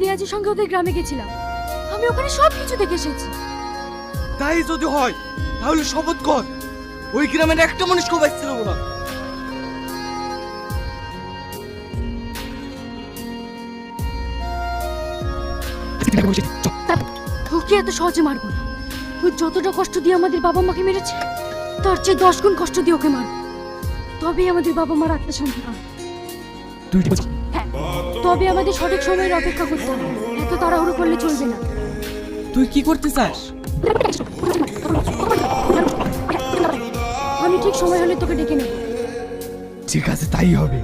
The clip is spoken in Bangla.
রিয়াজের সঙ্গে ওদের গ্রামে গেছিলাম। আমি ওখানে সব কিছু দেখে এসেছি। তাই যদি হয় তাহলে শপথ কর ওই গ্রামের একটা মানুষকে বাঁচছিল না। ওকে এত সহজে মারবো না। ও যতটা কষ্ট দিয়ে আমাদের বাবা মাকে মেরেছে তার চেয়ে 10 গুণ কষ্ট দিয়ে ওকে মারবো। তবেই আমাদের বাবা মার আত্মশান্তি পাবে। তুই ঠিক হ্যাঁ, তবে আমাদের সঠিক সময়ের অপেক্ষা করতে হবে। এত তাড়াহুড়ো করলে চলবে না। তুই কি করতে চাস? আমি ঠিক সময় হলে তোকে ডেকে নেব। ঠিক আছে, তাই হবে।